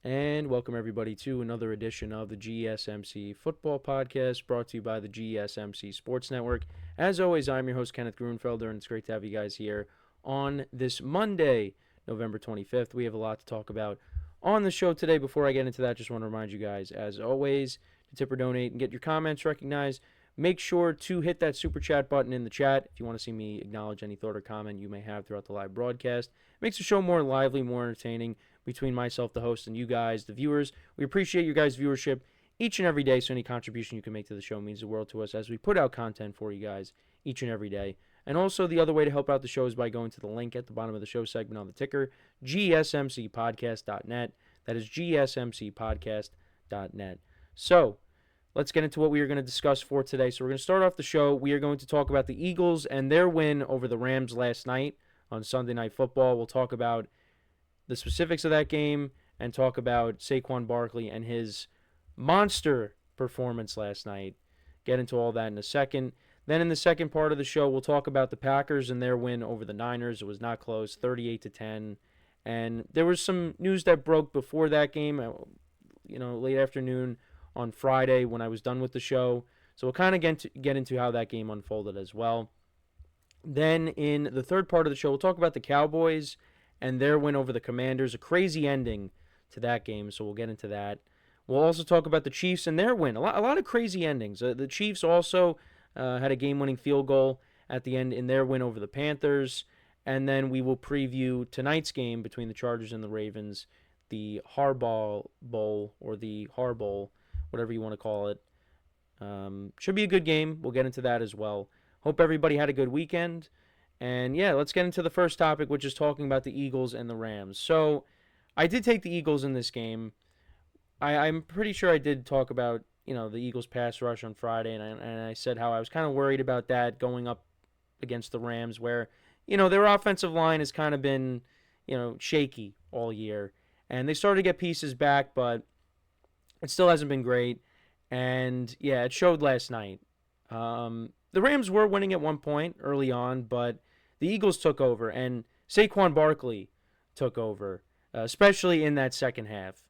And welcome everybody to another edition of the GSMC Football Podcast brought to you by the GSMC Sports Network. As always, I'm your host, Kenneth Grunfelder, and it's great to have you guys here on this Monday, November 25th. We have a lot to talk about on the show today. Before I get into that, just want to remind you guys, as always, to tip or donate and get your comments recognized. Make sure to hit that super chat button in the chat if you want to see me acknowledge any thought or comment you may have throughout the live broadcast. It makes the show more lively, more entertaining between myself, the host, and you guys, the viewers. We appreciate your guys' viewership each and every day, so any contribution you can make to the show means the world to us as we put out content for you guys each and every day. And also, the other way to help out the show is by going to the link at the bottom of the show segment on the ticker, GSMCPodcast.net. That is GSMCPodcast.net. So, let's get into what we are going to discuss for today. So we're going to start off the show. We are going to talk about the Eagles and their win over the Rams last night on Sunday Night Football. We'll talk about the specifics of that game and talk about Saquon Barkley and his monster performance last night. Get into all that in a second. Then in the second part of the show, we'll talk about the Packers and their win over the Niners. It was not close, 38-10. And there was some news that broke before that game, late afternoon on Friday when I was done with the show. So we'll kind of get into how that game unfolded as well. Then in the third part of the show, we'll talk about the Cowboys and their win over the Commanders. A crazy ending to that game, so we'll get into that. We'll also talk about the Chiefs and their win. A lot of crazy endings. The Chiefs also had a game-winning field goal at the end in their win over the Panthers. And then we will preview tonight's game between the Chargers and the Ravens, the Harbaugh Bowl, or the Har Bowl, whatever you want to call it. Should be a good game. We'll get into that as well. Hope everybody had a good weekend. And yeah, let's get into the first topic, which is talking about the Eagles and the Rams. So I did take the Eagles in this game. I'm pretty sure I did talk about, the Eagles pass rush on Friday, and I said how I was kind of worried about that going up against the Rams, where, their offensive line has kind of been, shaky all year. And they started to get pieces back, but it still hasn't been great. And yeah, it showed last night. The Rams were winning at one point early on, but the Eagles took over, and Saquon Barkley took over, especially in that second half.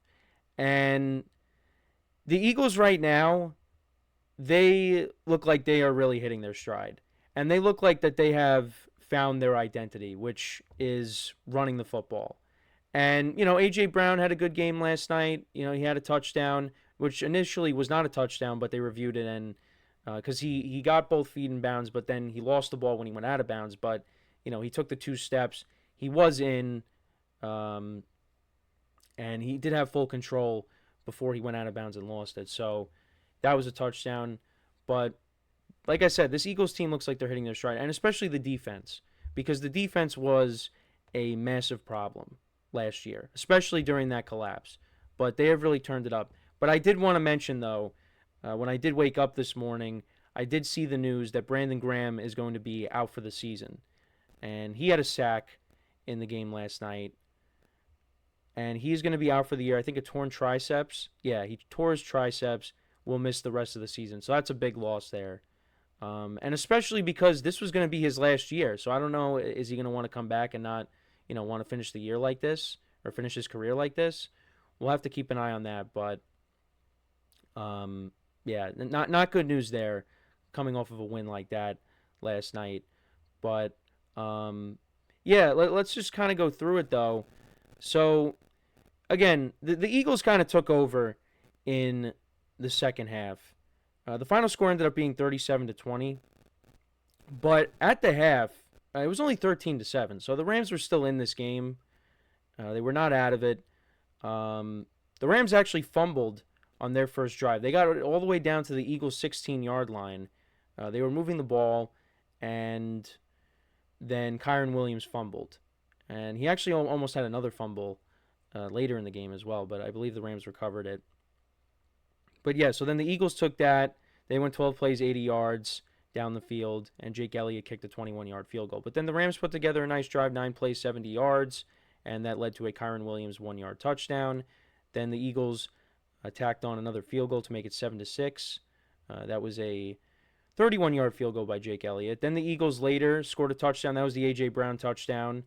And the Eagles right now, they look like they are really hitting their stride. And they look like that they have found their identity, which is running the football. And, A.J.Brown had a good game last night. He had a touchdown, which initially was not a touchdown, but they reviewed it, and because he got both feet in bounds, but then he lost the ball when he went out of bounds. But, he took the 2 steps. He was in, and he did have full control before he went out of bounds and lost it. So that was a touchdown. But like I said, this Eagles team looks like they're hitting their stride, and especially the defense, because the defense was a massive problem last year, especially during that collapse. But they have really turned it up. But I did want to mention, though, when I did wake up this morning, I did see the news that Brandon Graham is going to be out for the season. And he had a sack in the game last night. And he's going to be out for the year. I think a torn triceps. Yeah, he tore his triceps. Will miss the rest of the season. So that's a big loss there. And especially because this was going to be his last year. So I don't know, is he going to want to come back and not, want to finish the year like this or finish his career like this? We'll have to keep an eye on that. But, yeah, not good news there coming off of a win like that last night. But, yeah, let's just kind of go through it, though. So, again, the Eagles kind of took over in the second half. The final score ended up being 37-20. But at the half, it was only 13-7. So the Rams were still in this game. They were not out of it. The Rams actually fumbled on their first drive. They got all the way down to the Eagles' 16-yard line. They were moving the ball, and then Kyron Williams fumbled. And he actually almost had another fumble later in the game as well, but I believe the Rams recovered it. But yeah, so then the Eagles took that. They went 12 plays, 80 yards down the field, and Jake Elliott kicked a 21-yard field goal. But then the Rams put together a nice drive, 9 plays, 70 yards, and that led to a Kyron Williams 1-yard touchdown. Then the Eagles tacked on another field goal to make it 7-6. That was a 31-yard field goal by Jake Elliott. Then the Eagles later scored a touchdown. That was the A.J. Brown touchdown.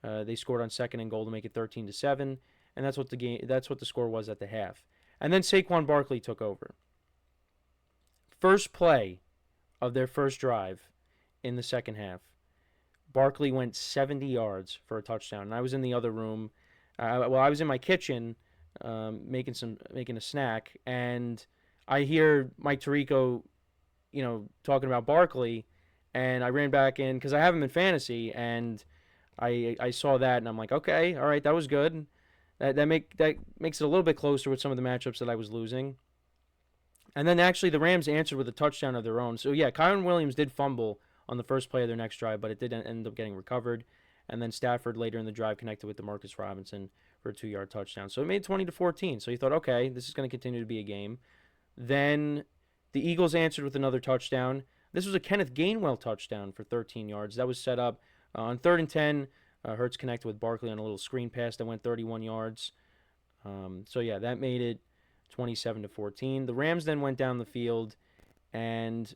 They scored on second and goal to make it 13-7. and that's what the score was at the half. And then Saquon Barkley took over. First play of their first drive in the second half, Barkley went 70 yards for a touchdown. And I was in the other room. I was in my kitchen making a snack, and I hear Mike Tirico, talking about Barkley, and I ran back in because I have him in fantasy, and I saw that, and I'm like, okay, all right, that was good. That makes it a little bit closer with some of the matchups that I was losing. And then actually the Rams answered with a touchdown of their own. So yeah, Kyron Williams did fumble on the first play of their next drive, but it did end up getting recovered. And then Stafford later in the drive connected with DeMarcus Robinson for a 2-yard touchdown. So it made 20-14. So you thought, okay, this is going to continue to be a game. Then the Eagles answered with another touchdown. This was a Kenneth Gainwell touchdown for 13 yards. That was set up on 3rd and 10. Hurts connected with Barkley on a little screen pass that went 31 yards. So yeah, that made it 27-14. The Rams then went down the field, and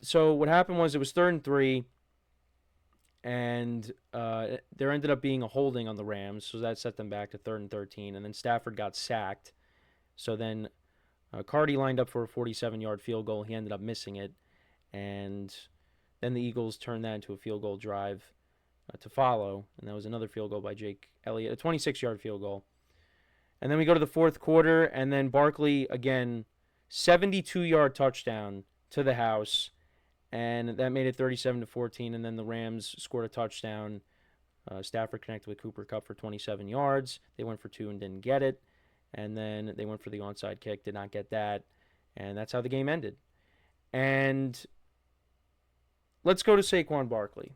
so what happened was it was 3rd and 3, and there ended up being a holding on the Rams, so that set them back to 3rd and 13, and then Stafford got sacked. So then Cardi lined up for a 47-yard field goal. He ended up missing it, and then the Eagles turned that into a field goal drive to follow, and that was another field goal by Jake Elliott, a 26-yard field goal. And then we go to the fourth quarter, and then Barkley, again, 72-yard touchdown to the house, and that made it 37-14, and then the Rams scored a touchdown. Stafford connected with Cooper Kupp for 27 yards. They went for 2 and didn't get it, and then they went for the onside kick, did not get that, and that's how the game ended. And let's go to Saquon Barkley.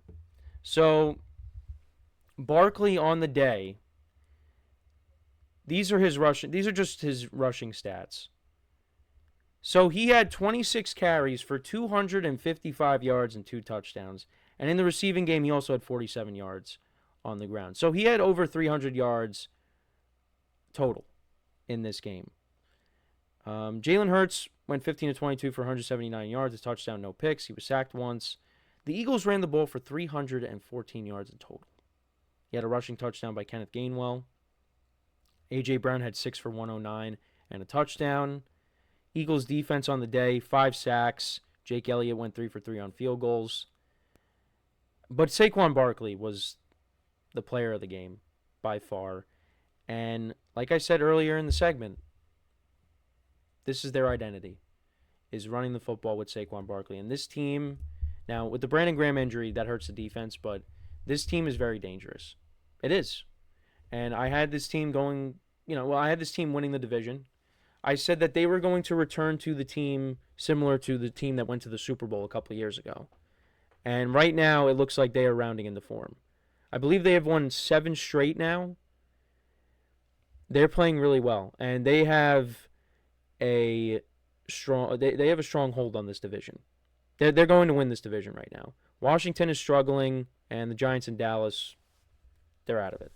So Barkley on the day, these are just his rushing stats. So he had 26 carries for 255 yards and 2 touchdowns. And in the receiving game, he also had 47 yards on the ground. So he had over 300 yards total in this game. Jalen Hurts went 15-22 for 179 yards, a touchdown, no picks. He was sacked once. The Eagles ran the ball for 314 yards in total. He had a rushing touchdown by Kenneth Gainwell. A.J.Brown had 6 for 109 and a touchdown. Eagles defense on the day, 5 sacks. Jake Elliott went 3 for 3 on field goals. But Saquon Barkley was the player of the game by far. And like I said earlier in the segment, this is their identity, is running the football with Saquon Barkley. And this team, now with the Brandon Graham injury, that hurts the defense, but this team is very dangerous. It is. And I had this team I had this team winning the division. I said that they were going to return to the team similar to the team that went to the Super Bowl a couple of years ago. And right now, it looks like they are rounding into form. I believe they have won 7 straight now. They're playing really well, and they have a strong hold on this division. They're going to win this division right now. Washington is struggling, and the Giants and Dallas, they're out of it.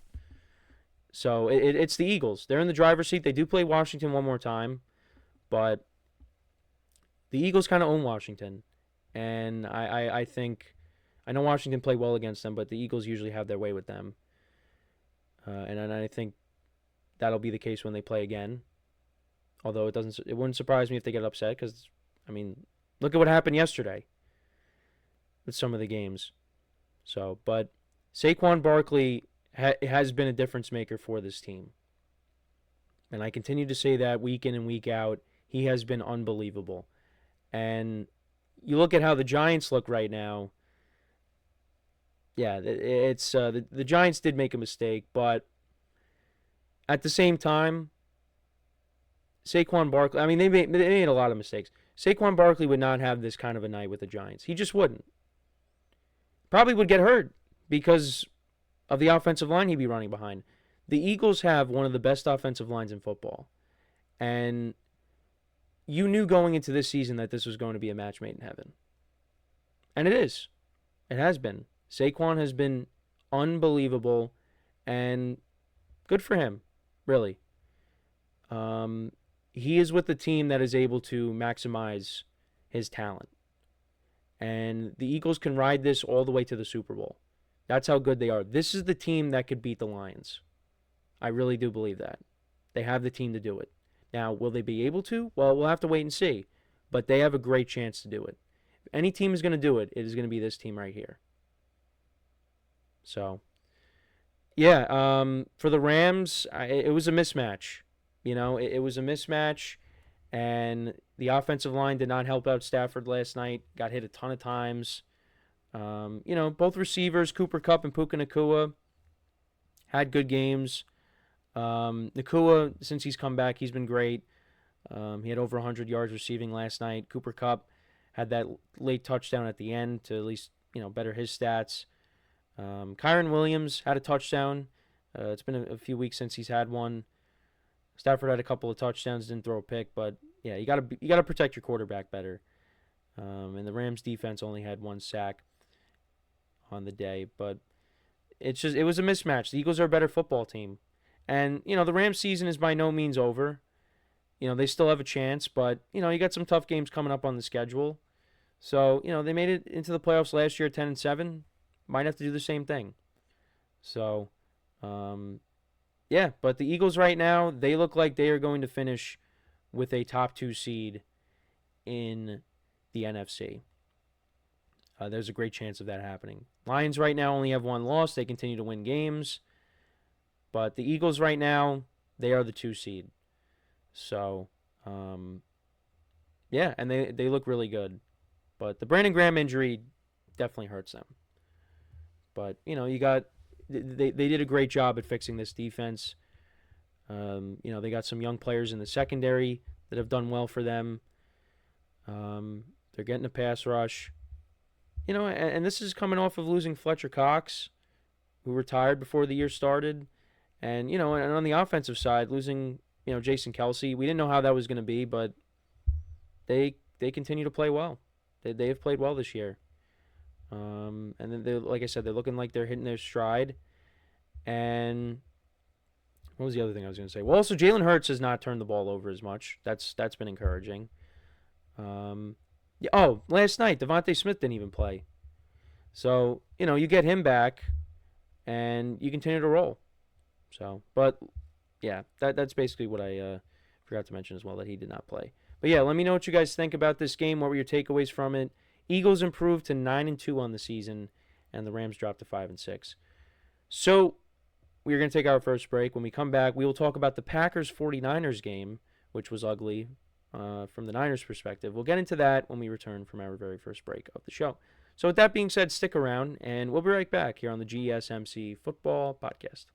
So it's the Eagles. They're in the driver's seat. They do play Washington one more time, but the Eagles kind of own Washington. And I think, I know Washington played well against them, but the Eagles usually have their way with them. And I think that'll be the case when they play again. Although it wouldn't surprise me if they get upset because, look at what happened yesterday with some of the games. So, but Saquon Barkley has been a difference maker for this team. And I continue to say that week in and week out. He has been unbelievable. And you look at how the Giants look right now. Yeah, it's the Giants did make a mistake, but at the same time, Saquon Barkley, they made a lot of mistakes. Saquon Barkley would not have this kind of a night with the Giants. He just wouldn't. Probably would get hurt because of the offensive line he'd be running behind. The Eagles have one of the best offensive lines in football. And you knew going into this season that this was going to be a match made in heaven. And it is. It has been. Saquon has been unbelievable and good for him, really. He is with the team that is able to maximize his talent. And the Eagles can ride this all the way to the Super Bowl. That's how good they are. This is the team that could beat the Lions. I really do believe that. They have the team to do it. Now, will they be able to? Well, we'll have to wait and see. But they have a great chance to do it. If any team is going to do it, it is going to be this team right here. So, yeah, for the Rams, it was a mismatch. It was a mismatch, and the offensive line did not help out Stafford last night. Got hit a ton of times. Both receivers, Cooper Kupp and Puka Nacua, had good games. Nacua, since he's come back, he's been great. He had over 100 yards receiving last night. Cooper Kupp had that late touchdown at the end to at least better his stats. Kyron Williams had a touchdown. It's been a few weeks since he's had one. Stafford had a couple of touchdowns, didn't throw a pick, but yeah, you gotta protect your quarterback better. And the Rams defense only had one sack on the day, but it was a mismatch. The Eagles are a better football team, and the Rams season is by no means over. They still have a chance, but you got some tough games coming up on the schedule. So they made it into the playoffs last year, 10-7. Might have to do the same thing. So, yeah, but the Eagles right now, they look like they are going to finish with a top 2 seed in the NFC. There's a great chance of that happening. Lions right now only have one loss. They continue to win games. But the Eagles right now, they are the 2 seed. So, yeah, and they look really good. But the Brandon Graham injury definitely hurts them. But, they did a great job at fixing this defense. They got some young players in the secondary that have done well for them. They're getting a pass rush. And this is coming off of losing Fletcher Cox, who retired before the year started. And, and on the offensive side, losing, Jason Kelsey. We didn't know how that was going to be, but they continue to play well. They have played well this year. And then, like I said, they're looking like they're hitting their stride. And what was the other thing I was going to say? Well, also, Jalen Hurts has not turned the ball over as much. That's been encouraging. Last night, Devontae Smith didn't even play. So, you get him back, and you continue to roll. So, but, yeah, that's basically what I forgot to mention as well, that he did not play. But, yeah, let me know what you guys think about this game. What were your takeaways from it? Eagles improved to 9-2 on the season, and the Rams dropped to 5-6. So, we're going to take our first break. When we come back, we will talk about the Packers-49ers game, which was ugly from the Niners' perspective. We'll get into that when we return from our very first break of the show. So with that being said, stick around, and we'll be right back here on the GSMC Football Podcast.